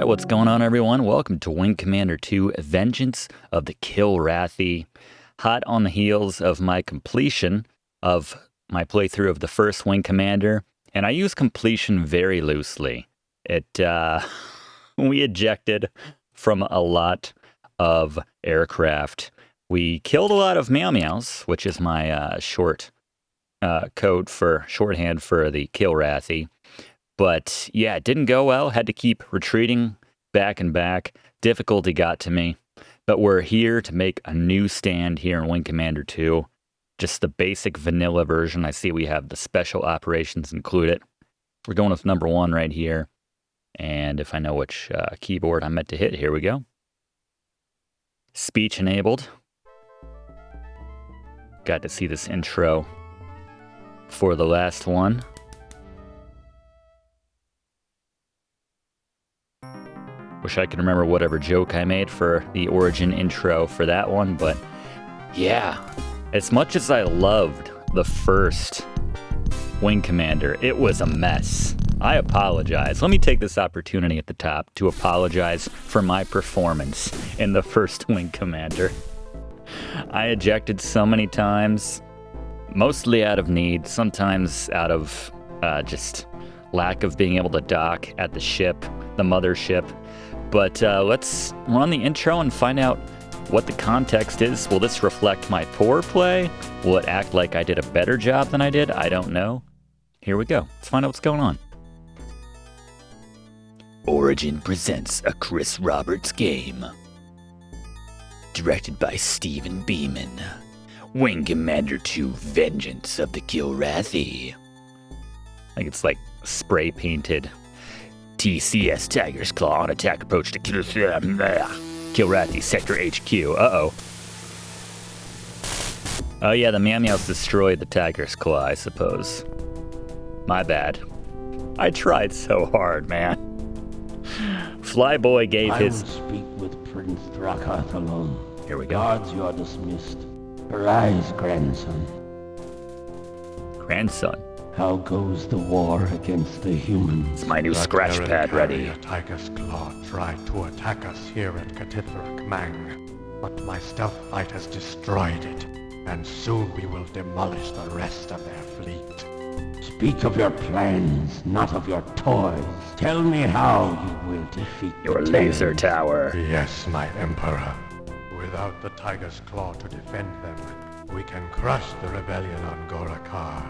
Alright, what's going on everyone? Welcome to Wing Commander 2, Vengeance of the Kilrathi. Hot on the heels of my completion of my playthrough of the first Wing Commander, and I use completion very loosely. We ejected from a lot of aircraft. We killed a lot of meows, which is my shorthand for the Kilrathi. But yeah, it didn't go well. Had to keep retreating back and back. Difficulty got to me. But we're here to make a new stand here in Wing Commander 2. Just the basic vanilla version. I see we have the special operations included. We're going with number 1 right here. And if I know which keyboard I'm meant to hit, here we go. Speech enabled. Got to see this intro for the last one. Wish I could remember whatever joke I made for the origin intro for that one, but yeah. As much as I loved the first Wing Commander, it was a mess. I apologize. Let me take this opportunity at the top to apologize for my performance in the first Wing Commander. I ejected so many times, mostly out of need, sometimes out of just lack of being able to dock at the ship, the mothership. But let's run the intro and find out what the context is. Will this reflect my poor play? Will it act like I did a better job than I did? I don't know. Here we go. Let's find out what's going on. Origin presents a Chris Roberts game. Directed by Stephen Beeman. Wing Commander 2, Vengeance of the Kilrathi. I think it's like spray painted. TCS Tiger's Claw on attack approach to Kilrathi Sector HQ. Uh-oh. Oh yeah, the meows destroyed the Tiger's Claw, I suppose. My bad. I tried so hard, man. Flyboy gave his... I will speak with Prince Drakarth alone. Here we go. Guards, you are dismissed. Arise, grandson. Grandson. How goes the war against the humans? It's my new scratch pad ready. A tiger's claw tried to attack us here at Katithrak Mang, but my stealth fight has destroyed it, and soon we will demolish the rest of their fleet. Speak of your plans, not of your toys. Tell me how you will defeat Your the laser Terrans. tower. Yes, my emperor. Without the tiger's claw to defend them, we can crush the rebellion on Gorakar.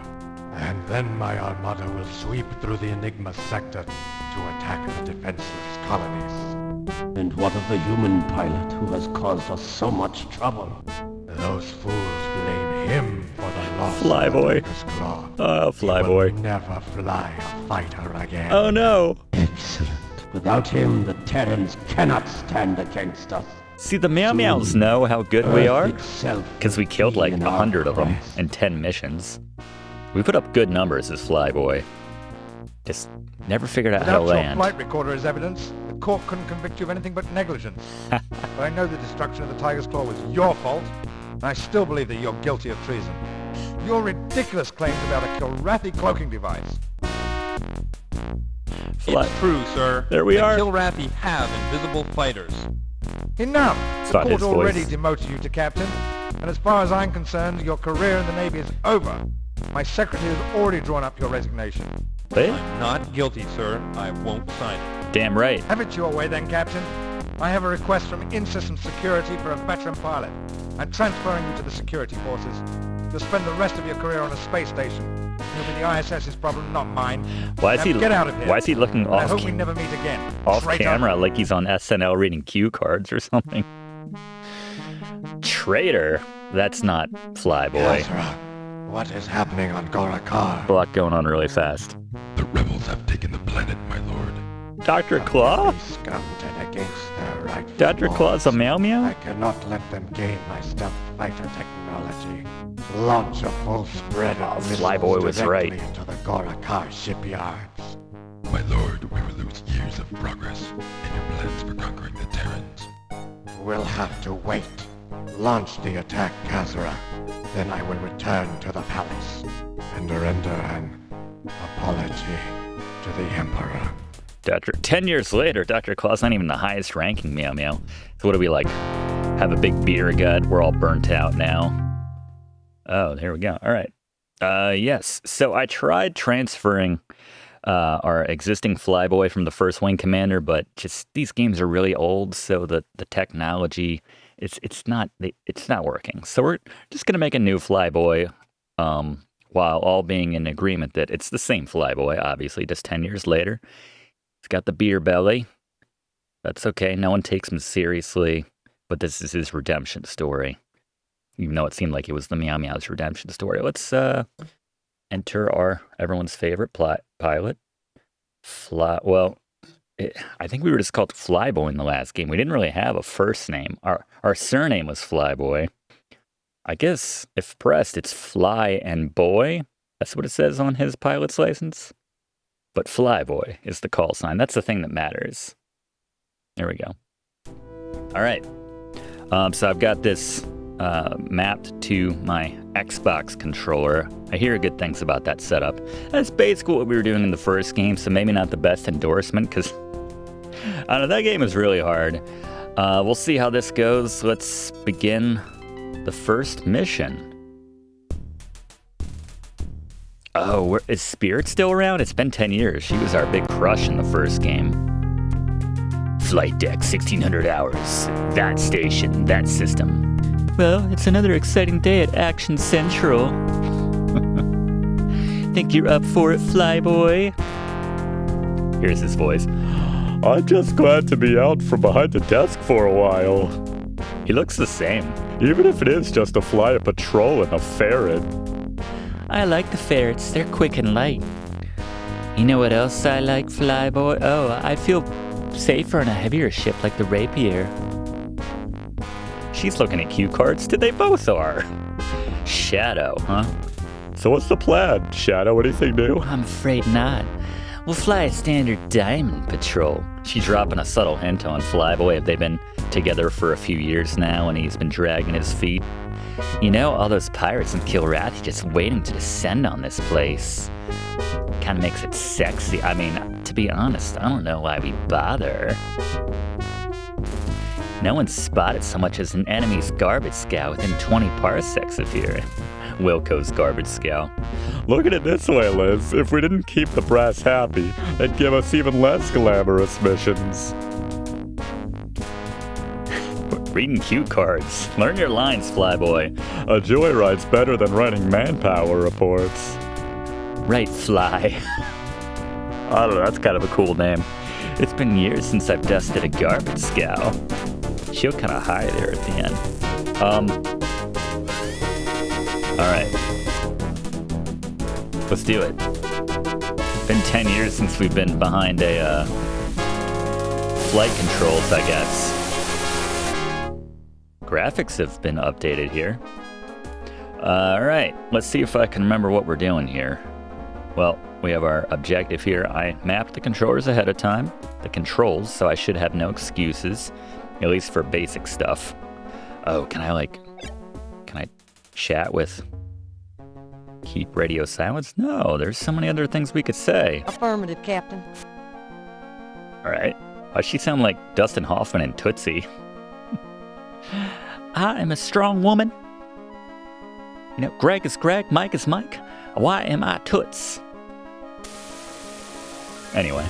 And then my armada will sweep through the Enigma sector to attack the defenseless colonies. And what of the human pilot who has caused us so much trouble? Those fools blame him for the loss Flyboy. of the tiger's claw. Oh, He Flyboy. will never fly a fighter again. Oh no. Excellent. Without him, the Terrans cannot stand against us. See, the meows know how good we are, Itself because we killed like will be in our 100 of them grasp. in 10 missions. We put up good numbers as Flyboy. Just never figured out how to Without your land. flight recorder as evidence, the court couldn't convict you of anything but negligence. But I know the destruction of the Tiger's Claw was your fault, and I still believe that you're guilty of treason. Your ridiculous claims about a Kilrathi cloaking device. Fly- It's true, sir. There we are. The Kilrathi have invisible fighters. Enough! It's The not court his already voice. demoted you to captain, and as far as I'm concerned, your career in the Navy is over. My secretary has already drawn up your resignation. Eh? I'm not guilty, sir. I won't sign it. Damn right. Have it your way then, Captain. I have a request from in-system security for a veteran pilot. I'm transferring you to the security forces. You'll spend the rest of your career on a space station. It'll be the ISS's problem, not mine. Why is Now he? get out of here. Why is he looking And I off hope we never meet again. off Traitor. camera like he's on SNL reading cue cards or something? Traitor. That's not Flyboy. Ezra, what is happening on Gorakar? A lot going on really fast. The rebels have taken the planet, my lord. Dr. Claw? They scouted against their rightful Dr. Claw's a lords. meow meow? I cannot let them gain my stealth fighter technology. Launch a full spread of missiles Flyboy was directly right. into the Gorakar shipyards. My lord, we will lose years of progress in your plans for conquering the Terrans. We'll have to wait. Launch the attack, Kazra. Then I will return to the palace and render an apology to the Emperor. Dr. 10 years later, Dr. Claw's not even the highest ranking meow meow. So what do we like? Have a big beer gut. We're all burnt out now. Oh, there we go. All right. Yes. So I tried transferring our existing Flyboy from the first Wing Commander, but just these games are really old, so the technology it's not working. So we're just gonna make a new Flyboy, while all being in agreement that it's the same Flyboy, obviously, just 10 years later. He's got the beer belly. That's okay. No one takes him seriously, but this is his redemption story. Even though it seemed like it was the Meow Meows redemption story. Let's enter everyone's favorite pilot. I think we were just called Flyboy in the last game. We didn't really have a first name. Our surname was Flyboy. I guess if pressed, it's Fly and Boy. That's what it says on his pilot's license. But Flyboy is the call sign. That's the thing that matters. There we go. All right. So I've got this mapped to my Xbox controller. I hear good things about that setup. That's basically what we were doing in the first game, so maybe not the best endorsement, because I don't know, that game is really hard. We'll see how this goes. Let's begin the first mission. Oh, is Spirit still around? It's been 10 years. She was our big crush in the first game. Flight deck, 1600 hours. That station, that system. Well, it's another exciting day at Action Central. Think you're up for it, Flyboy? Here's his voice. I'm just glad to be out from behind the desk for a while. He looks the same. Even if it is just to fly a patrol and a ferret. I like the ferrets. They're quick and light. You know what else I like, Flyboy? Oh, I feel safer on a heavier ship like the Rapier. She's looking at cue cards. They both are. Shadow, huh? So what's the plan, Shadow? Anything new? I'm afraid not. We'll fly a standard diamond patrol. She's dropping a subtle hint on Flyboy. They've been together for a few years now, and he's been dragging his feet. You know, all those pirates in Kilrathi just waiting to descend on this place. Kind of makes it sexy. I mean, to be honest, I don't know why we bother. No one's spotted so much as an enemy's garbage scow within 20 parsecs of here. Wilco's garbage scow. Look at it this way, Liz. If we didn't keep the brass happy, they'd give us even less glamorous missions. Reading cue cards. Learn your lines, Flyboy. A joyride's better than writing manpower reports. Right, Fly. I don't know, that's kind of a cool name. It's been years since I've dusted a garbage scow. She'll kind of high there at the end. Alright. Let's do it. Been 10 years since we've been behind a, flight controls, I guess. Graphics have been updated here. Alright, let's see if I can remember what we're doing here. Well, we have our objective here. I mapped the controllers ahead of time. The controls, so I should have no excuses. At least for basic stuff. Oh, can I chat with keep radio silence? No, there's so many other things we could say. Affirmative, Captain. All right. Why does she sound like Dustin Hoffman and Tootsie? I am a strong woman. You know, Greg is Greg, Mike is Mike. Why am I Toots? Anyway,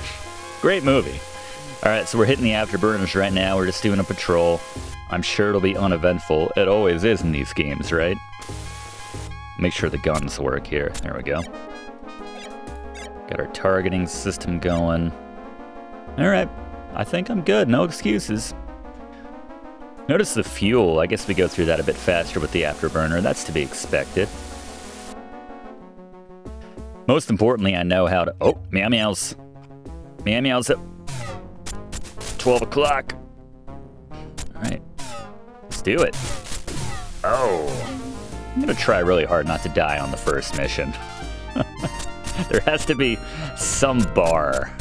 great movie. All right, so we're hitting the afterburners right now. We're just doing a patrol. I'm sure it'll be uneventful. It always is in these games, right? Make sure the guns work here. There we go. Got our targeting system going. All right, I think I'm good. No excuses. Notice the fuel. I guess we go through that a bit faster with the afterburner. That's to be expected. Most importantly, I know how to... Oh, meow meows. Meow meows at 12 o'clock. All right, let's do it. Oh, I'm gonna try really hard not to die on the first mission. There has to be some bar.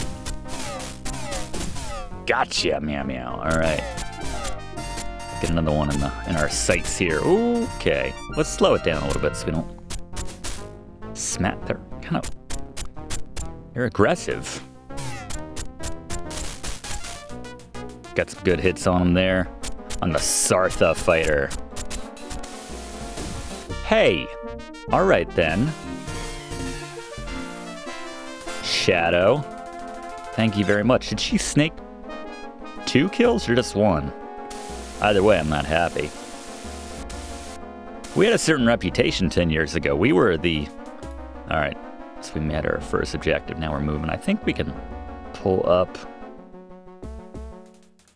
Gotcha, meow meow. All right, get another one in our sights here. Okay, let's slow it down a little bit so we don't smack. They're aggressive. Got some good hits on him there. On the Sartha fighter. Hey! Alright then. Shadow. Thank you very much. Did she snake 2 kills or just 1? Either way, I'm not happy. We had a certain reputation 10 years ago. We were the... Alright, so we met our first objective. Now we're moving. I think we can pull up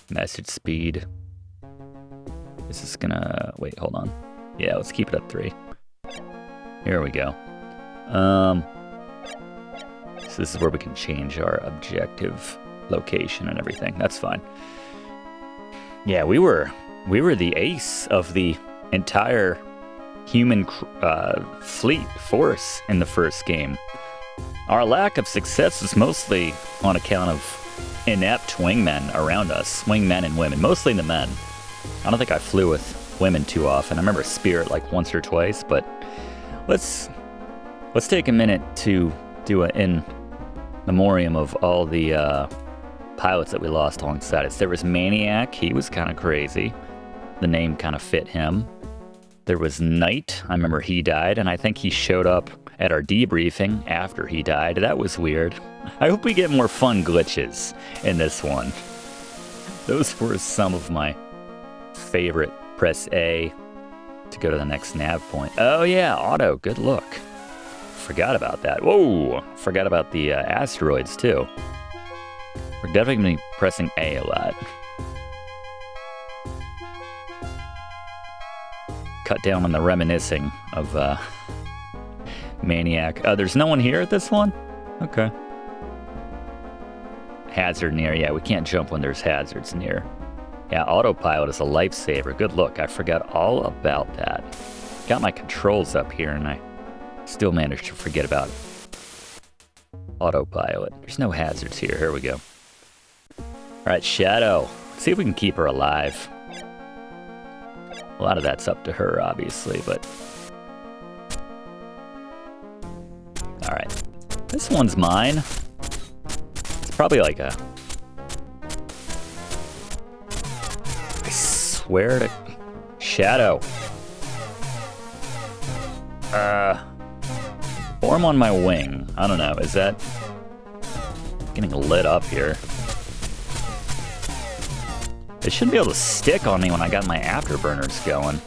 message speed. Is this gonna... Wait, hold on. Yeah, let's keep it at 3. Here we go. So this is where we can change our objective location and everything. That's fine. Yeah, we were the ace of the entire human fleet force in the first game. Our lack of success is mostly on account of inept wingmen around us. Wingmen and women, mostly the men. I don't think I flew with women too often. I remember Spirit like once or twice, but let's take a minute to do an in memoriam of all the pilots that we lost alongside us. There was Maniac, he was kind of crazy. The name kind of fit him. There was Knight, I remember he died, and I think he showed up at our debriefing after he died. That was weird. I hope we get more fun glitches in this one. Those were some of my favorite. Press A to go to the next nav point. Oh yeah, auto, good look. Forgot about that. Whoa, forgot about the asteroids too. We're definitely gonna be pressing A a lot. Cut down on the reminiscing of Maniac. There's no one here at this one? Okay. Hazard near, yeah, we can't jump when there's hazards near. Yeah, autopilot is a lifesaver. Good look, I forgot all about that. Got my controls up here and I still managed to forget about autopilot. There's no hazards here. Here we go. Alright, Shadow. Let's see if we can keep her alive. A lot of that's up to her, obviously, but... Alright. This one's mine. It's probably like a... I swear to... Shadow. Form on my wing. I don't know, is that... getting lit up here. It shouldn't be able to stick on me when I got my afterburners going.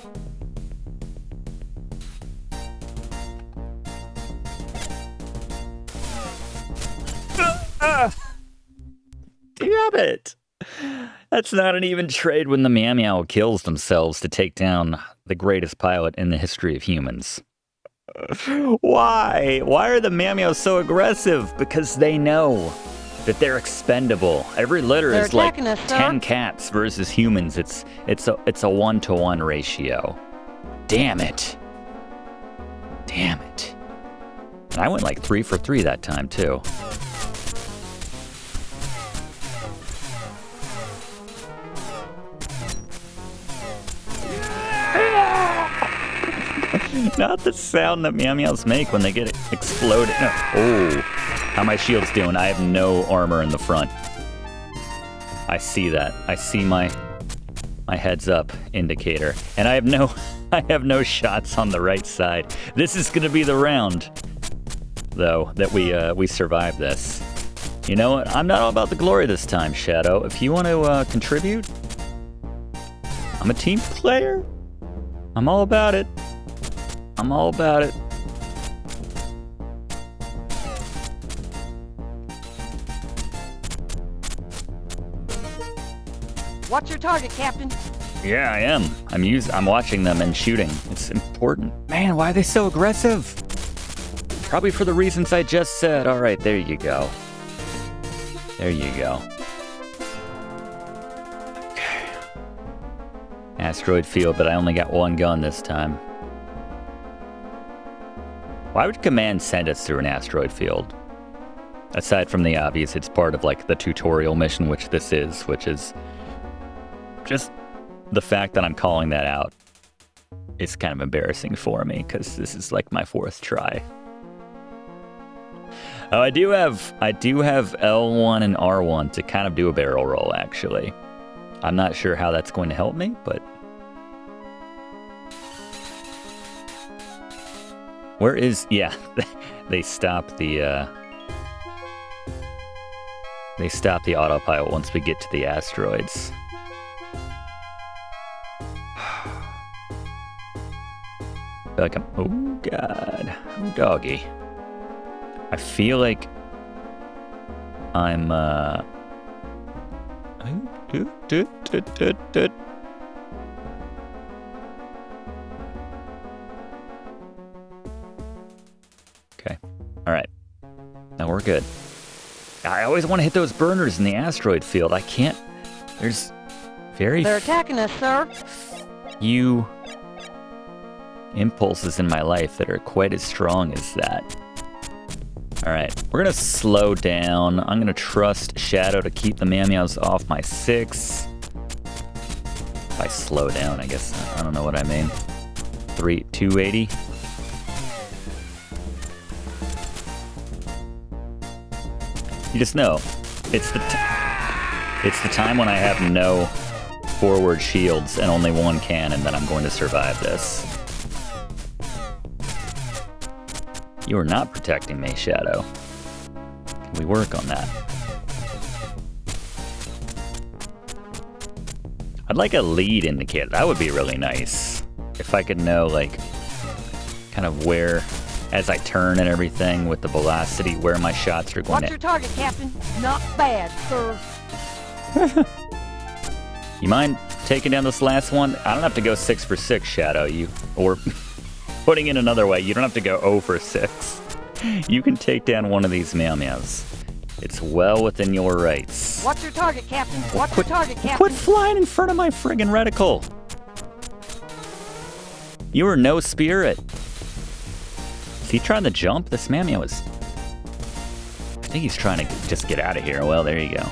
Damn it! That's not an even trade when the meow kills themselves to take down the greatest pilot in the history of humans. Why? Why are the meows so aggressive? Because they know that they're expendable. Every litter is like 10 cats versus humans. It's a 1-to-1 ratio. Damn it. Damn it. And I went like 3 for 3 that time too. Not the sound that meows make when they get exploded. No. Oh, how my shield's doing? I have no armor in the front. I see that. I see my heads up indicator, and I have no shots on the right side. This is gonna be the round, though, that we survive this. You know what? I'm not all about the glory this time, Shadow. If you want to contribute, I'm a team player. I'm all about it. I'm all about it. Watch your target, Captain. Yeah, I am. I'm watching them and shooting. It's important. Man, why are they so aggressive? Probably for the reasons I just said. All right, there you go. There you go. Okay. Asteroid field, but I only got one gun this time. Why would Command send us through an asteroid field? Aside from the obvious, it's part of like the tutorial mission, which this is, which is just the fact that I'm calling that out is kind of embarrassing for me because this is like my 4th try. Oh, I do have L1 and R1 to kind of do a barrel roll actually. I'm not sure how that's going to help me, but... Where is... Yeah, they stop the... They stop the autopilot once we get to the asteroids. I feel like I'm... Oh, God. Oh, doggy. I feel like I'm, Okay. All right. Now we're good. I always want to hit those burners in the asteroid field. I can't. There's very They're attacking us, sir. few impulses in my life that are quite as strong as that. All right, we're gonna slow down. I'm gonna trust Shadow to keep the meows off my 6. If I slow down, I guess. I don't know what I mean. 280. You just know, it's the time when I have no forward shields and only one cannon that I'm going to survive this. You are not protecting me, Shadow. Can we work on that? I'd like a lead indicator. That would be really nice. If I could know, like, kind of where, as I turn and everything with the velocity, where my shots are going Watch your target, Captain. Not bad, sir. You mind taking down this last one? I don't have to go 6 for 6, Shadow. Or putting it another way, you don't have to go 0 for 6. You can take down one of these meows. It's well within your rights. Watch your target, Captain. Watch your target, Captain. Quit flying in front of my friggin' reticle. You are no spirit. Is he trying to jump? This meow is... I think he's trying to just get out of here. Well, there you go.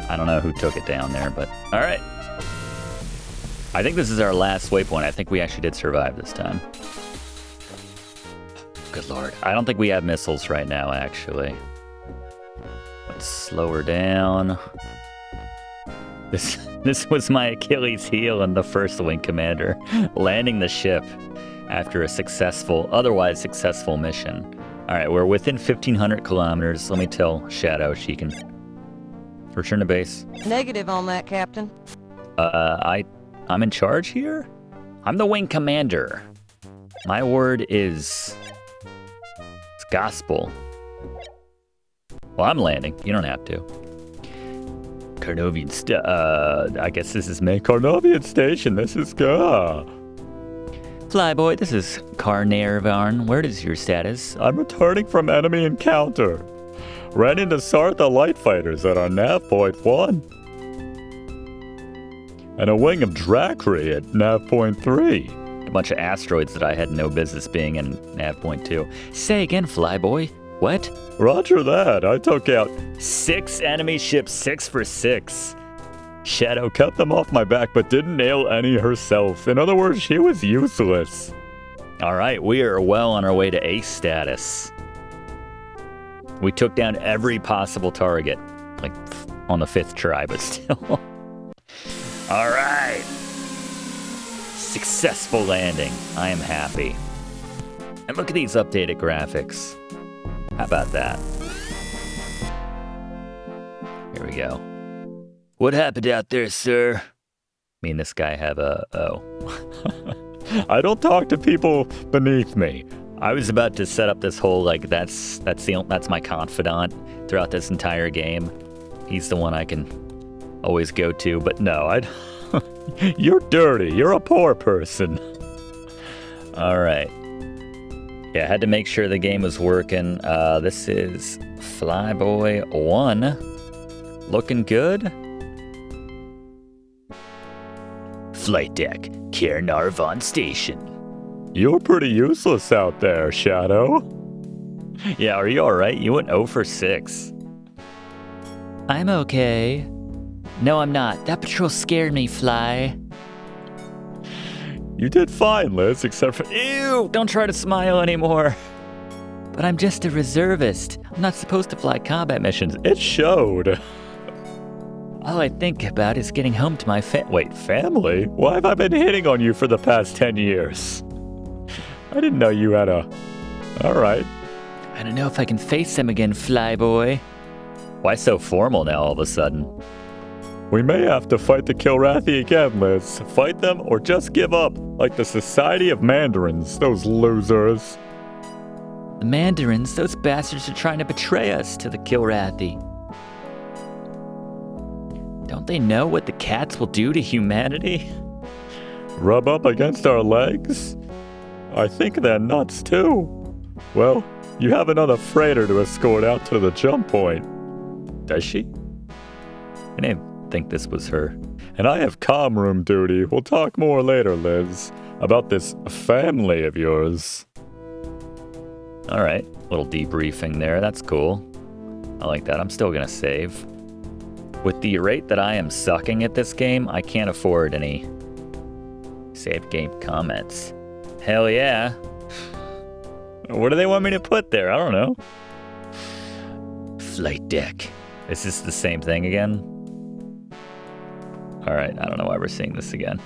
I don't know who took it down there, but... Alright. I think this is our last waypoint. I think we actually did survive this time. Good lord. I don't think we have missiles right now, actually. Let's slow her down. This was my Achilles heel in the first Wing Commander. Landing the ship after a otherwise successful mission. Alright, we're within 1,500 kilometers. Let me tell Shadow she can return to base. Negative on that, Captain. I'm in charge here? I'm the Wing Commander. My word is... it's gospel. Well, I'm landing. You don't have to. Carnovian I guess this is me. Carnovian Station, this is good. Flyboy, this is Carnarvon. Where is your status? I'm returning from enemy encounter. Ran into Sartha light fighters at our nav point 1. And a wing of Drakri at nav point 3. A bunch of asteroids that I had no business being in nav point 2. Say again, Flyboy. What? Roger that. I took out 6 enemy ships, 6 for 6. Shadow, cut them off my back, but didn't nail any herself. In other words, she was useless. Alright, we are well on our way to ace status. We took down every possible target. Like, on the 5th try, but still. Alright. Successful landing. I am happy. And look at these updated graphics. How about that? Here we go. What happened out there, sir? Me and this guy have a... oh. I don't talk to people beneath me. I was about to set up this whole, like, that's my confidant throughout this entire game. He's the one I can always go to, but no, You're dirty. You're a poor person. All right. Yeah, I had to make sure the game was working. This is Flyboy 1. Looking good. Flight deck, Carnarvon Station. You're pretty useless out there, Shadow. Yeah, are you alright? You went 0 for 6. I'm okay. No, I'm not. That patrol scared me, Fly. You did fine, Liz, except for... Ew! Don't try to smile anymore. But I'm just a reservist. I'm not supposed to fly combat missions. It showed. All I think about is getting home to my Family? Why have I been hitting on you for the past 10 years? I didn't know you had a... Alright. I don't know if I can face them again, Flyboy. Why so formal now all of a sudden? We may have to fight the Kilrathi again, Liz. Fight them or just give up, like the Society of Mandarins, those losers. The Mandarins, those bastards are trying to betray us to the Kilrathi. Don't they know what the cats will do to humanity? Rub up against our legs? I think they're nuts too. Well, you have another freighter to escort out to the jump point. Does she? I didn't think this was her. And I have comm room duty. We'll talk more later, Liz, about this family of yours. Alright, little debriefing there. That's cool. I like that. I'm still gonna save. With the rate that I am sucking at this game, I can't afford any save game comments. Hell yeah. What do they want me to put there? I don't know. Flight deck. Is this the same thing again? Alright, I don't know why we're seeing this again.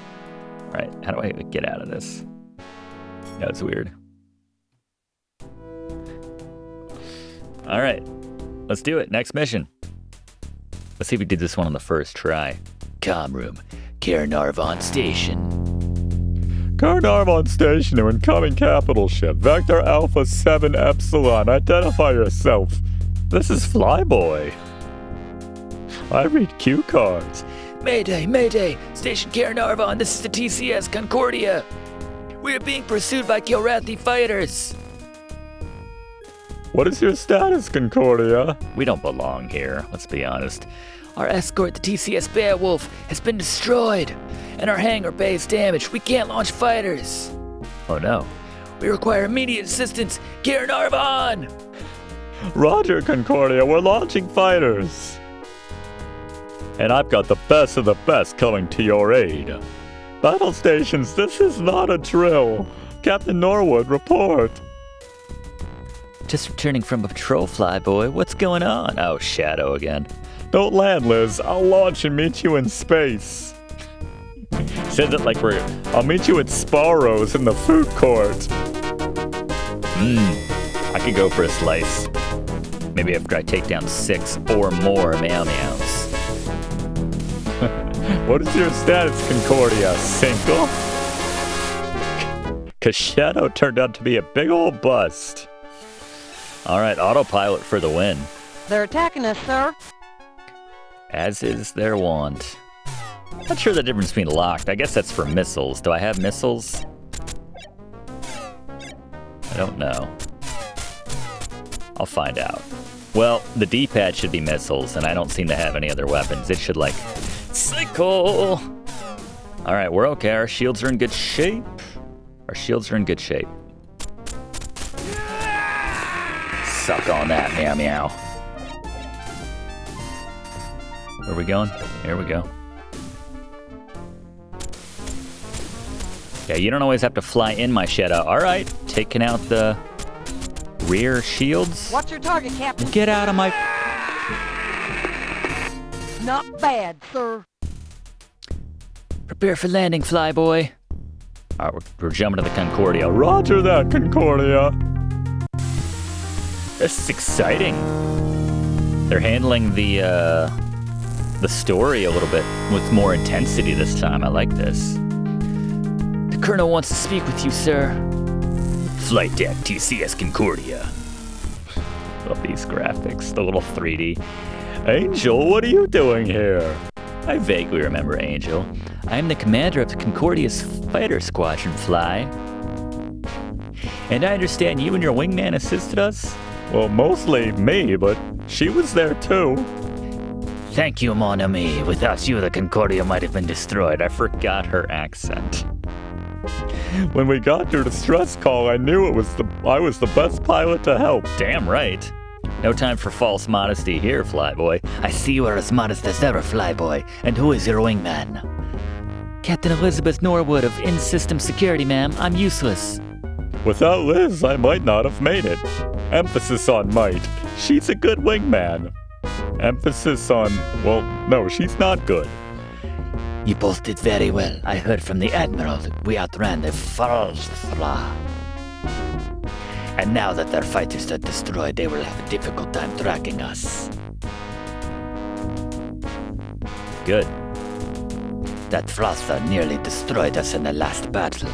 Alright, how do I get out of this? That's weird. Alright, let's do it. Next mission. Let's see if we did this one on the first try. Comm room, Carnarvon Station. Carnarvon Station to incoming capital ship, Vector Alpha 7 Epsilon. Identify yourself. This is Flyboy. I read cue cards. Mayday, Mayday! Station Carnarvon, this is the TCS Concordia. We are being pursued by Kilrathi fighters. What is your status, Concordia? We don't belong here, let's be honest. Our escort, the TCS Beowulf, has been destroyed, and our hangar bay is damaged. We can't launch fighters. Oh no. We require immediate assistance. Carnarvon! Roger, Concordia, we're launching fighters. And I've got the best of the best coming to your aid. Battle stations, this is not a drill. Captain Norwood, report. Just returning from a patrol, Flyboy. What's going on? Oh, Shadow again. Don't land, Liz. I'll launch and meet you in space. Says it like I'll meet you at Sparrow's in the food court. I could go for a slice. Maybe after I take down 6 or more meows. What is your status, Concordia? Single? 'Cause Shadow turned out to be a big old bust. Alright, autopilot for the win. They're attacking us, sir. As is their wont. Not sure the difference between locked. I guess that's for missiles. Do I have missiles? I don't know. I'll find out. Well, the D-pad should be missiles, and I don't seem to have any other weapons. It should, like, cycle! Alright, we're okay. Our shields are in good shape. Our shields are in good shape. Suck on that, meow meow. Where are we going? Here we go. Yeah, you don't always have to fly in my Shadow. Alright, taking out the rear shields. What's your target, Captain? Get out of my... Not bad, sir. Prepare for landing, Flyboy. Alright, we're jumping to the Concordia. Roger that, Concordia. This is exciting. They're handling the story a little bit with more intensity this time. I like this. The Colonel wants to speak with you, sir. Flight deck, TCS Concordia. Love these graphics, the little 3D. Angel, what are you doing here? I vaguely remember Angel. I am the commander of the Concordia's fighter squadron, Fly. And I understand you and your wingman assisted us? Well, mostly me, but she was there too. Thank you, mon ami. Without you, the Concordia might have been destroyed. I forgot her accent. When we got your distress call, I knew I was the best pilot to help. Damn right. No time for false modesty here, Flyboy. I see you are as modest as ever, Flyboy. And who is your wingman? Captain Elizabeth Norwood of In-System Security, ma'am. I'm useless. Without Liz, I might not have made it. Emphasis on might. She's a good wingman. Emphasis on, well, no, she's not good. You both did very well. I heard from the Admiral that we outran the Falsra. And now that their fighters are destroyed, they will have a difficult time tracking us. Good. That Falsra nearly destroyed us in the last battle.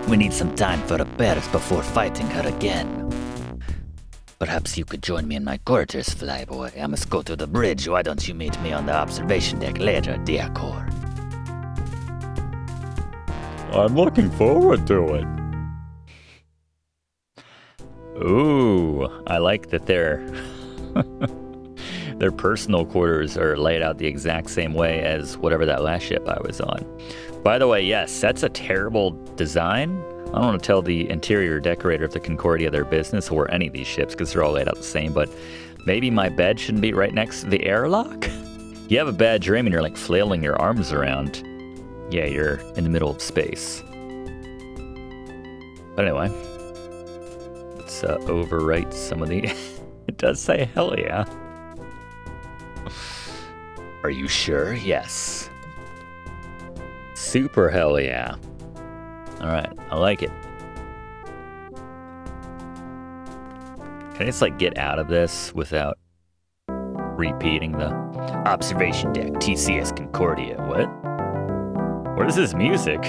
We need some time for repairs before fighting her again. Perhaps you could join me in my quarters, Flyboy. I must go to the bridge. Why don't you meet me on the observation deck later, Diacor? I'm looking forward to it. Ooh, I like that their personal quarters are laid out the exact same way as whatever that last ship I was on. By the way, yes, that's a terrible design. I don't want to tell the interior decorator of the Concordia their business or any of these ships because they're all laid out the same, but maybe my bed shouldn't be right next to the airlock? You have a bad dream and you're like flailing your arms around. Yeah, you're in the middle of space. But anyway, let's overwrite some of the... It does say hell yeah. Are you sure? Yes. Super hell yeah. Alright, I like it. Can I just like get out of this without repeating the observation deck, TCS Concordia? What is this music?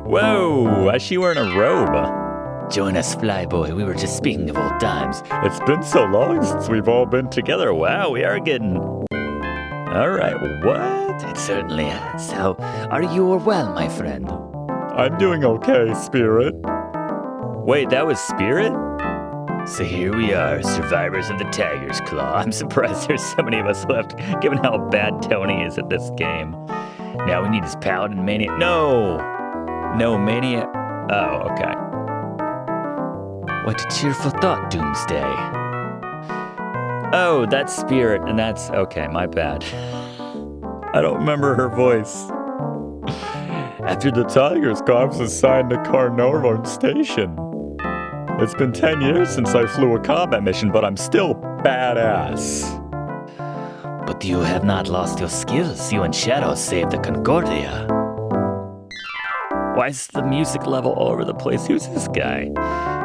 Whoa, why is she wearing a robe? Join us, Flyboy. We were just speaking of old times. It's been so long since we've all been together. Wow, we are getting... Alright, what? It certainly has. How are you or well, my friend? I'm doing okay, Spirit. Wait, that was Spirit? So here we are, survivors of the Tiger's Claw. I'm surprised there's so many of us left, given how bad Tony is at this game. Now we need his Paladin Maniac. No, Maniac. Oh, okay. What a cheerful thought, Doomsday. Oh, that's Spirit, and that's... Okay, my bad. I don't remember her voice. After the Tiger's Claw, I was assigned to Carnarvon Station. It's been 10 years since I flew a combat mission, but I'm still badass. But you have not lost your skills. You and Shadow saved the Concordia. Why is the music level all over the place? Who's this guy?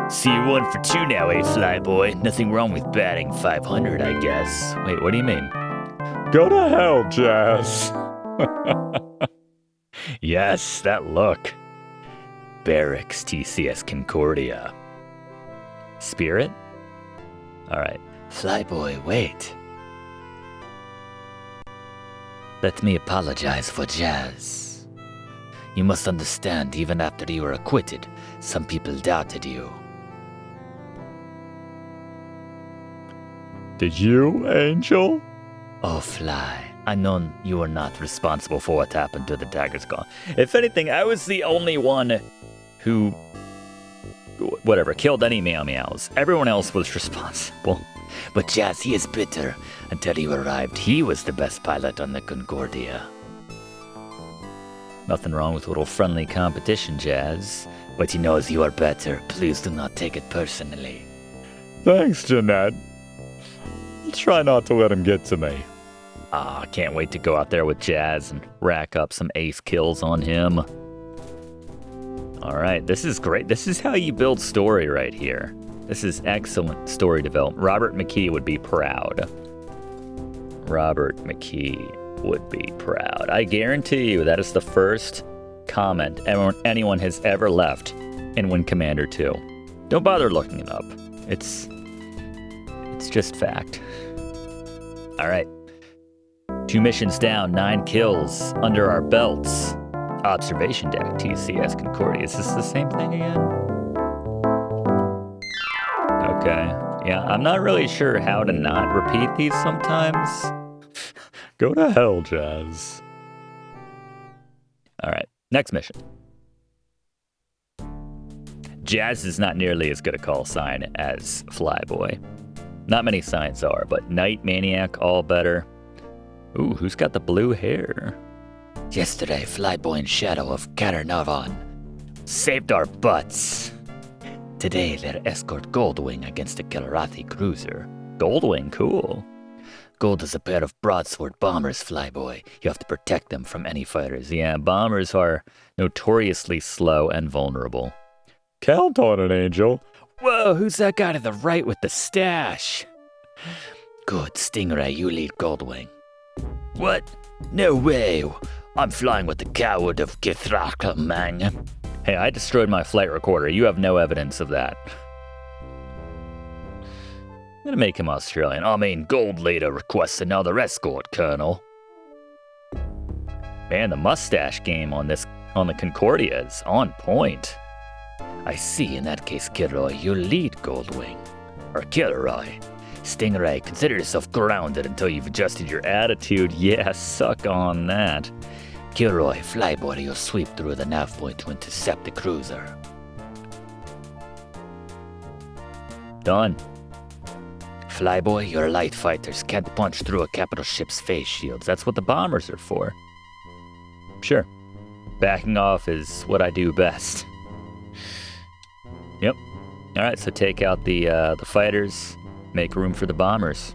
See, you're 1 for 2 now, eh, Flyboy? Nothing wrong with batting 500, I guess. Wait, what do you mean? Go to hell, Jazz. Yes, that look. Barracks, TCS Concordia. Spirit? Alright. Flyboy, wait. Let me apologize for Jazz. You must understand, even after you were acquitted, some people doubted you. Did you, Angel? Oh, Fly. I know you were not responsible for what happened to the Tiger's Claw. If anything, I was the only one who... whatever, killed any meows. Everyone else was responsible. But Jazz, he is bitter. Until you arrived, he was the best pilot on the Concordia. Nothing wrong with a little friendly competition, Jazz. But he knows you are better. Please do not take it personally. Thanks, Gwynedd. I'll try not to let him get to me. Ah, can't wait to go out there with Jazz and rack up some ace kills on him. Alright, this is great. This is how you build story right here. This is excellent story development. Robert McKee would be proud. Robert McKee would be proud. I guarantee you that is the first comment anyone has ever left in Wing Commander 2. Don't bother looking it up. It's just fact. Alright. 2 missions down, 9 kills under our belts. Observation deck, TCS Concordia. Is this the same thing again? Okay. Yeah, I'm not really sure how to not repeat these sometimes. Go to hell, Jazz. Alright, next mission. Jazz is not nearly as good a call sign as Flyboy. Not many signs are, but Night Maniac, all better. Ooh, who's got the blue hair? Yesterday, Flyboy and Shadow of Carnarvon saved our butts. Today, they'll escort Goldwing against a Kilrathi cruiser. Goldwing, cool. Gold is a pair of broadsword bombers, Flyboy. You have to protect them from any fighters. Yeah, bombers are notoriously slow and vulnerable. Count on it, Angel. Whoa, who's that guy to the right with the stash? Good, Stingray, you lead Goldwing. What? No way! I'm flying with the coward of Kilrathi, man. Hey, I destroyed my flight recorder. You have no evidence of that. I'm gonna make him Australian. I mean, Gold Leader requests another escort, Colonel. Man, the mustache game on the Concordia is on point. I see. In that case, Kilroy, you lead Goldwing. Or Kilroy. Stingray, consider yourself grounded until you've adjusted your Attitude, yeah, suck on that. Kilroy, Flyboy, you'll sweep through the nav point to intercept the cruiser. Done. Flyboy, your light fighters can't punch through a capital ship's face shields. That's what the bombers are for. Sure. Backing off is what I do best. Yep. All right, so take out the fighters, make room for the bombers.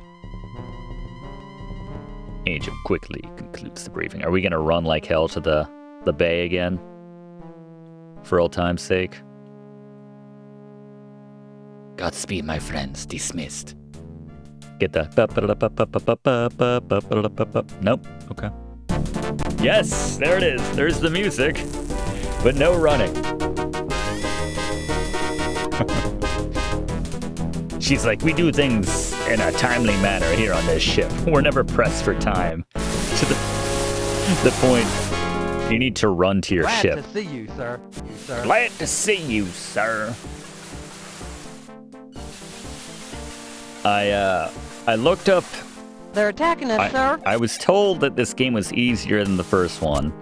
Angel quickly concludes the briefing. Are we gonna run like hell to the bay again? For old time's sake? Godspeed, my friends. Dismissed. Get the... Nope. Okay. Yes, there it is. There's the music. But no running. She's like, we do things in a timely manner here on this ship. We're never pressed for time. To the point, you need to run to your ship. Glad to see you, sir. Glad to see you, sir. I looked up... They're attacking us, sir. I was told that this game was easier than the first one.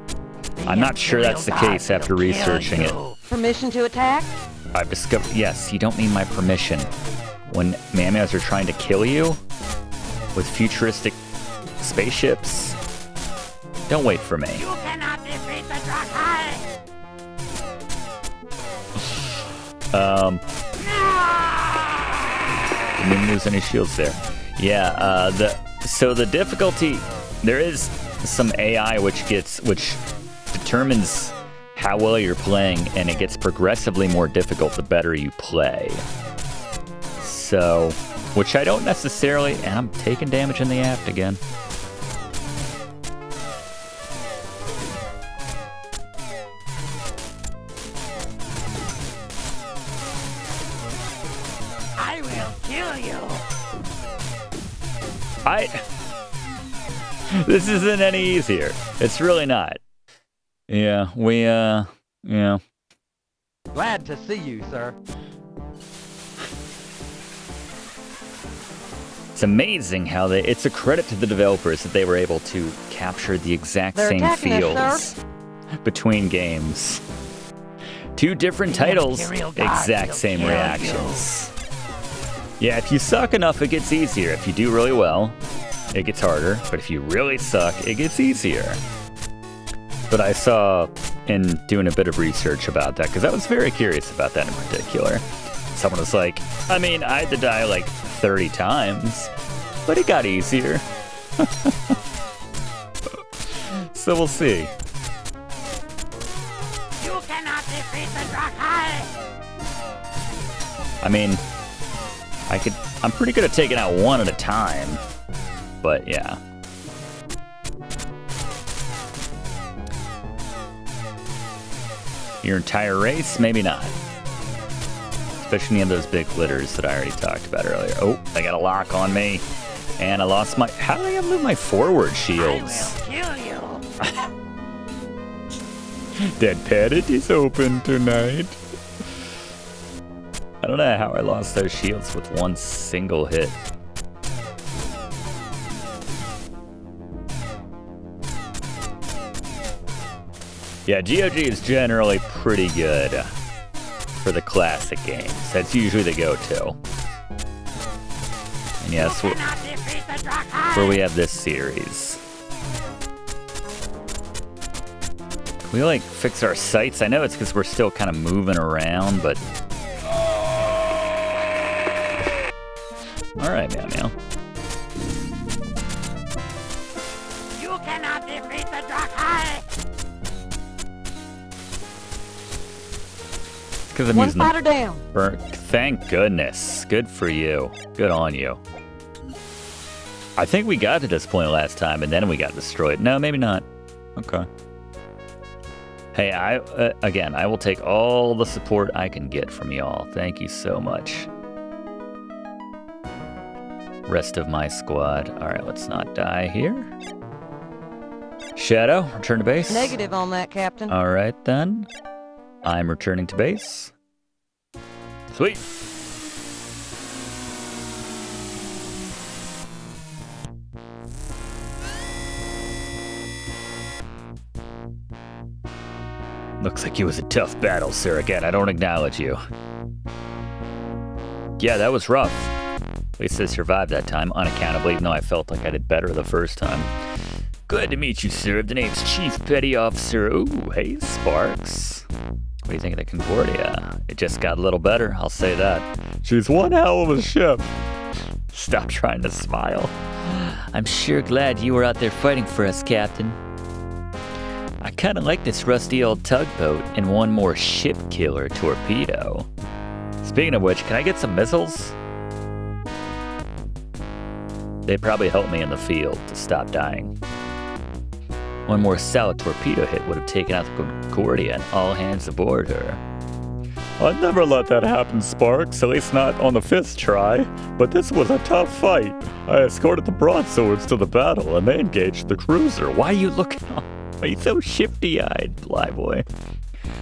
I'm not sure that's the case after researching it. Permission to attack? I've discovered... Yes, you don't need my permission. When meows are trying to kill you with futuristic spaceships, don't wait for me. You cannot defeat the Drakai! Didn't lose any shields there. Yeah, so the difficulty, there is some AI which determines how well you're playing, and it gets progressively more difficult the better you play. So, which I don't necessarily, and I'm taking damage in the aft again. I will kill you! This isn't any easier. It's really not. Yeah, yeah. Glad to see you, sir. It's amazing how it's a credit to the developers that they were able to capture the exact same feels between games. Two different titles, exact same reactions. Yeah, if you suck enough, it gets easier. If you do really well, it gets harder. But if you really suck, it gets easier. But I saw in doing a bit of research about that, because I was very curious about that in particular. Someone was like, I mean, I had to die like 30 times, but it got easier. So we'll see. You cannot defeat the Drakai! I mean, I'm pretty good at taking out one at a time, but yeah. Your entire race? Maybe not. Especially any of those big litters that I already talked about earlier. Oh, I got a lock on me. And I lost my... How did I move my forward shields? I will kill you! That parrot is open tonight. I don't know how I lost those shields with one single hit. Yeah, GOG is generally pretty good for the classic games. That's usually the go-to. And yes, where we have this series. Can we, like, fix our sights? I know it's because we're still kind of moving around, but Alright, Meow Meow. You cannot defeat the Drakai! Because I'm One using the fighter down. Thank goodness. Good for you. Good on you. I think we got to this point last time, and then we got destroyed. No, maybe not. Okay. Hey, again, I will take all the support I can get from y'all. Thank you so much. Rest of my squad. All right, let's not die here. Shadow, return to base. Negative on that, Captain. All right, then. I'm returning to base. Sweet. Looks like it was a tough battle, sir. Again, I don't acknowledge you. Yeah, that was rough. At least I survived that time, unaccountably, even though I felt like I did better the first time. Glad to meet you, sir. The name's Chief Petty Officer. Ooh, hey, Sparks. What do you think of the Concordia? It just got a little better, I'll say that. She's one hell of a ship. Stop trying to smile. I'm sure glad you were out there fighting for us, Captain. I kind of like this rusty old tugboat and one more ship killer torpedo. Speaking of which, can I get some missiles? They'd probably help me in the field to stop dying. One more solid torpedo hit would have taken out the Concordia and all hands aboard her. I'd never let that happen, Sparks, at least not on the 5th try. But this was a tough fight. I escorted the broadswords to the battle and they engaged the cruiser. Why are you looking off? Why are you so shifty-eyed, Flyboy?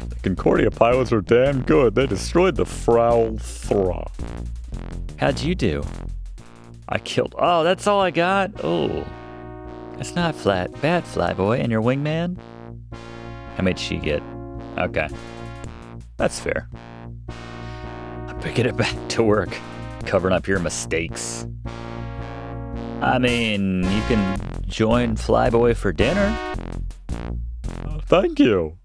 The Concordia pilots are damn good. They destroyed the Frau Thra. How'd you do? I killed... Oh, that's all I got? Oh. That's not bad, Flyboy. And your wingman? How much she get? Okay. That's fair. I'm picking it back to work. Covering up your mistakes. I mean, you can join Flyboy for dinner. Thank you.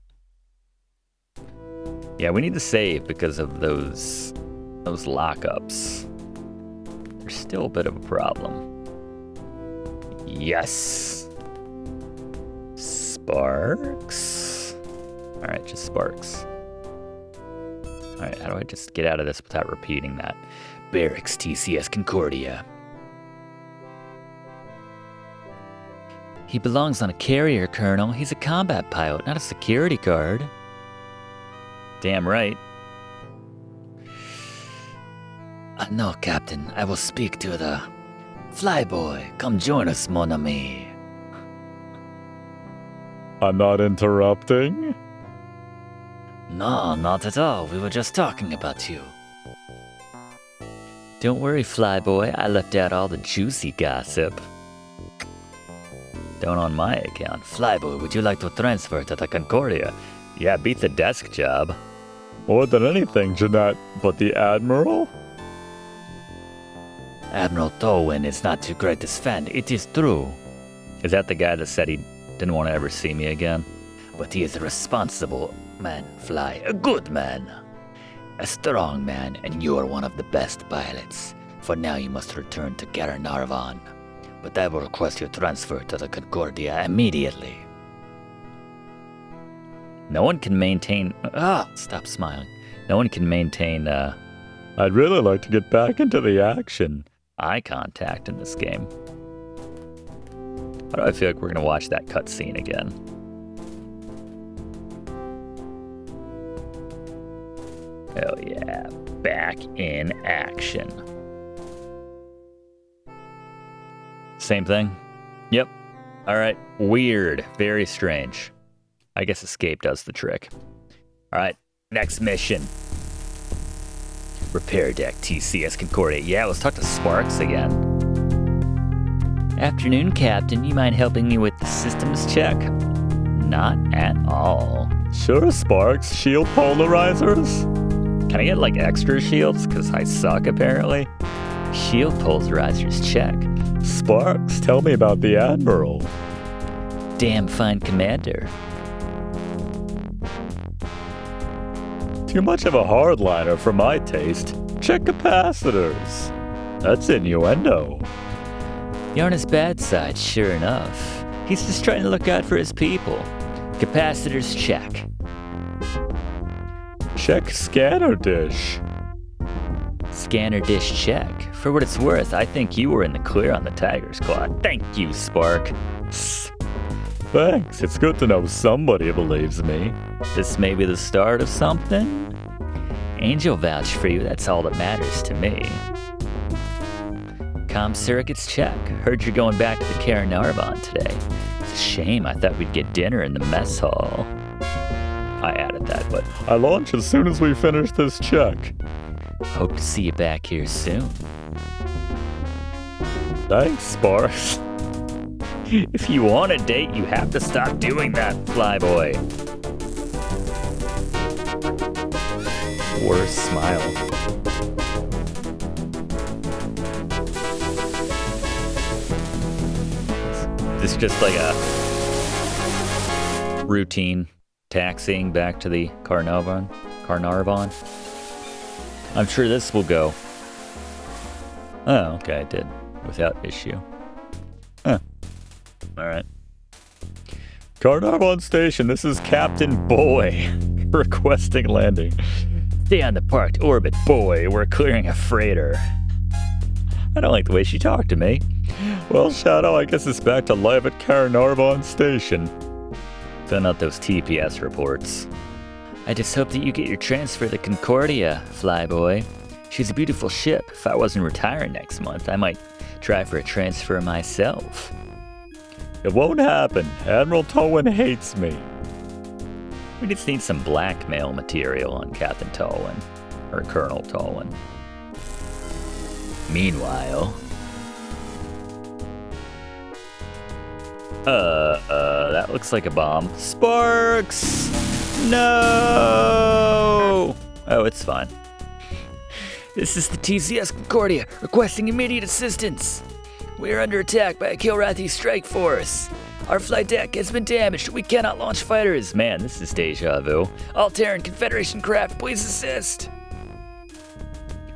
Yeah, we need to save because of those lockups. There's still a bit of a problem. Yes. Sparks. All right, just Sparks. All right, how do I just get out of this without repeating that? Barracks TCS Concordia. He belongs on a carrier, Colonel. He's a combat pilot, not a security guard. Damn right. No, Captain. I will speak to the... Flyboy, come join us, mon ami. I'm not interrupting. No, not at all. We were just talking about you. Don't worry, Flyboy. I left out all the juicy gossip. Don't on my account. Flyboy, would you like to transfer to the Concordia? Yeah, beat the desk job. More than anything, Jeanette, but the Admiral? Admiral Towin is not too great a fan, it is true. Is that the guy that said he didn't want to ever see me again? But he is a responsible man, Fly. A good man. A strong man, and you are one of the best pilots. For now you must return to Caernarvon. But I will request your transfer to the Concordia immediately. No one can maintain... stop smiling. No one can maintain, I'd really like to get back into the action. eye contact in this game. Why do I feel like we're going to watch that cutscene again? Hell yeah. Back in action. Same thing? Yep. Alright. Weird. Very strange. I guess escape does the trick. Alright. Next mission. Repair deck, TCS Concordia. Yeah, let's talk to Sparks again. Afternoon, Captain. You mind helping me with the systems check? Not at all. Sure, Sparks. Shield polarizers? Can I get, like, extra shields? Because I suck, apparently. Shield polarizers check. Sparks, tell me about the Admiral. Damn fine commander. Too much of a hardliner for my taste. Check capacitors. That's innuendo. You're on his bad side, sure enough. He's just trying to look out for his people. Capacitors check. Check scanner dish. Scanner dish check. For what it's worth, I think you were in the clear on the Tiger's Claw. Thank you, Spark. Thanks, it's good to know somebody believes me. This may be the start of something. Angel vouch for you, that's all that matters to me. Comm circuits check. Heard you're going back to the Caernarvon today. It's a shame, I thought we'd get dinner in the mess hall. I added that, but I launch as soon as we finish this check. hope to see you back here soon. Thanks, Sparks. If you want a date, you have to stop doing that, Flyboy. Worst smile. This is just like a routine taxiing back to the Caernarvon. I'm sure this will go. Oh, okay, it did. Without issue. Huh. Alright. Caernarvon Station, this is Captain Boy. Requesting landing. Stay on the parked orbit, boy. We're clearing a freighter. I don't like the way she talked to me. Well, Shadow, I guess it's back to live at Caernarvon Station. Fill out those TPS reports. I just hope that you get your transfer to Concordia, Flyboy. She's a beautiful ship. If I wasn't retiring next month, I might try for a transfer myself. It won't happen. Admiral Tolwyn hates me. We just need some blackmail material on Captain Tolwyn. Or Colonel Tolwyn. Meanwhile... that looks like a bomb. Sparks! No! Oh, it's fine. This is the TCS Concordia, requesting immediate assistance. We are under attack by a Kilrathi strike force. Our flight deck has been damaged. We cannot launch fighters. Man, this is deja vu. All Terran Confederation craft, please assist.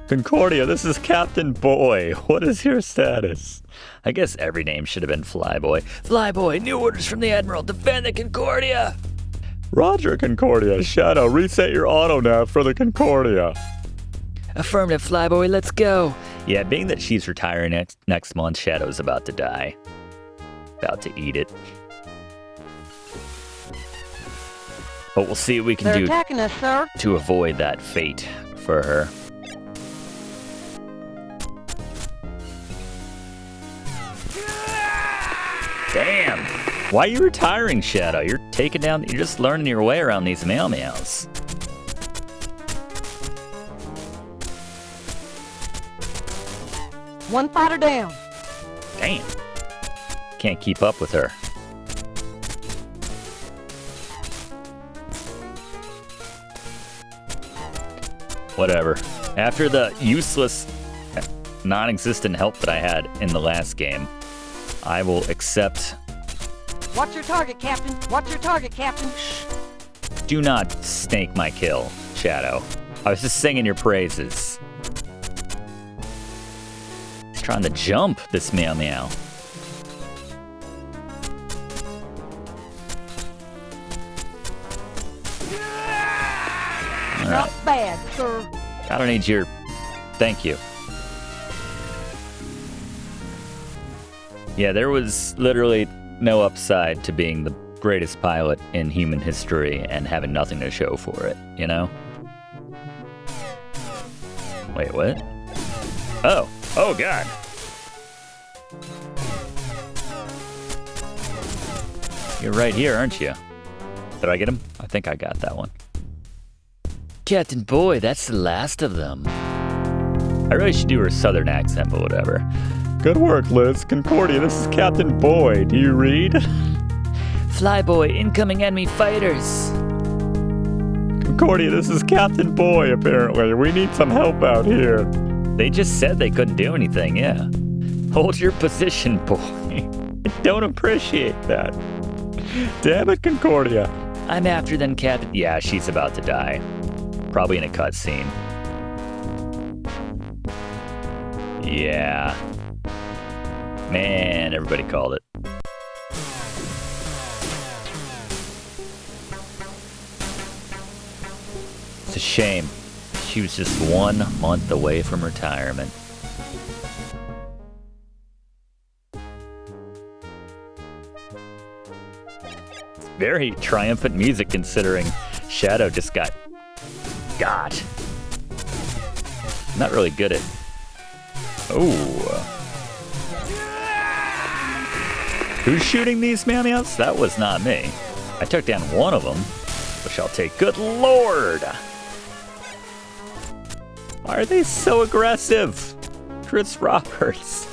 Concordia, this is Captain Boy. What is your status? I guess every name should have been Flyboy. Flyboy, new orders from the Admiral. Defend the Concordia. Roger, Concordia. Shadow, reset your auto-nav for the Concordia. Affirmative, Flyboy, let's go. Yeah, being that she's retiring next month, Shadow's about to die. About to eat it. But we'll see what we can They're do attacking us, sir. to avoid that fate for her. Damn! Why are you retiring, Shadow? You're just learning your way around these meows. One fighter down. Damn. Can't keep up with her. Whatever. After the useless, non-existent help that I had in the last game, I will accept. Watch your target, Captain. Watch your target, Captain. Do not snake my kill, Shadow. I was just singing your praises. He's trying to jump, this meow. Not bad, sir. I don't need your... Thank you. Yeah, there was literally no upside to being the greatest pilot in human history and having nothing to show for it, you know? Wait, what? Oh God. You're right here, aren't you? Did I get him? I think I got that one. Captain Boy, that's the last of them. I really should do her southern accent, but whatever. Good work, Liz. Concordia, this is Captain Boy. Do you read? Flyboy, incoming enemy fighters. Concordia, this is Captain Boy, apparently. We need some help out here. They just said they couldn't do anything, yeah. Hold your position, boy. I don't appreciate that. Damn it, Concordia. I'm after them, Captain. Yeah, she's about to die. Probably in a cutscene. Yeah. Man, everybody called it. It's a shame. She was just 1 month away from retirement. Very triumphant music considering Shadow just got not really good at. Oh. Who's shooting these meows? That was not me. I took down one of them, which I'll take. Good lord! Why are they so aggressive? Chris Roberts.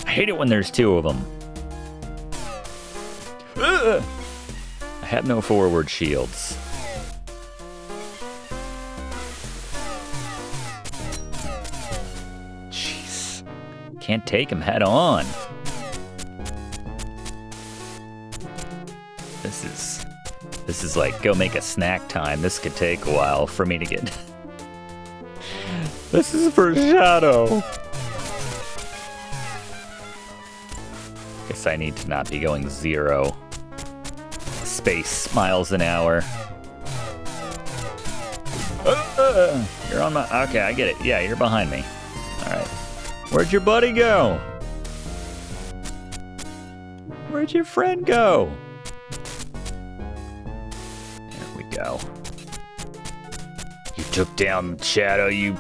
I hate it when there's 2 of them. Ugh. I have no forward shields. Jeez. Can't take him head on. This is like go make a snack time. This could take a while for me to get. This is for Shadow. Guess I need to not be going 0 space miles an hour. You're on my. Okay, I get it. Yeah, you're behind me. All right. Where'd your buddy go? Where'd your friend go? There we go. You took down Shadow, you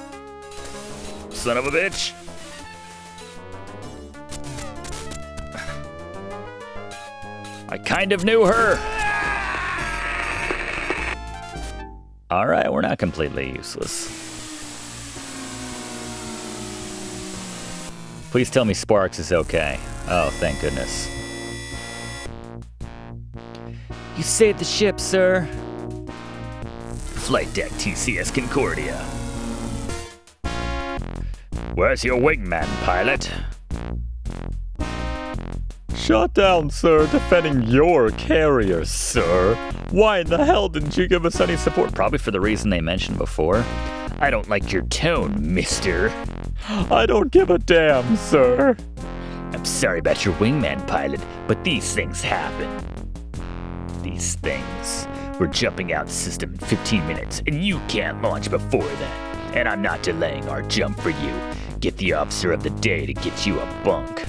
son of a bitch. I kind of knew her. All right, we're not completely useless. Please tell me Sparks is okay. Oh, thank goodness. You saved the ship, sir. Flight deck TCS Concordia. Where's your wingman, pilot? Shut down, sir. Defending your carrier, sir. Why in the hell didn't you give us any support? Probably for the reason they mentioned before. I don't like your tone, mister. I don't give a damn, sir. I'm sorry about your wingman, pilot, but these things happen. These things. We're jumping out system in 15 minutes, and you can't launch before that. And I'm not delaying our jump for you. Get the officer of the day to get you a bunk.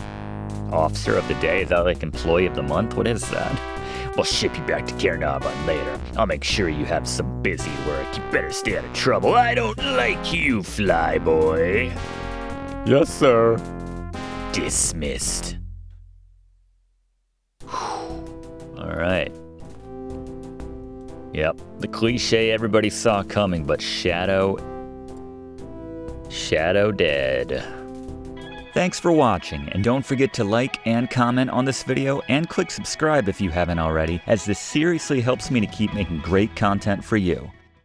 Officer of the day? Is that like employee of the month? What is that? We'll ship you back to Caernarvon later. I'll make sure you have some busy work. You better stay out of trouble. I don't like you, Flyboy. Yes, sir. Dismissed. All right. Yep, the cliche everybody saw coming, but Shadow dead. Thanks for watching, and don't forget to like and comment on this video, and click subscribe if you haven't already, as this seriously helps me to keep making great content for you.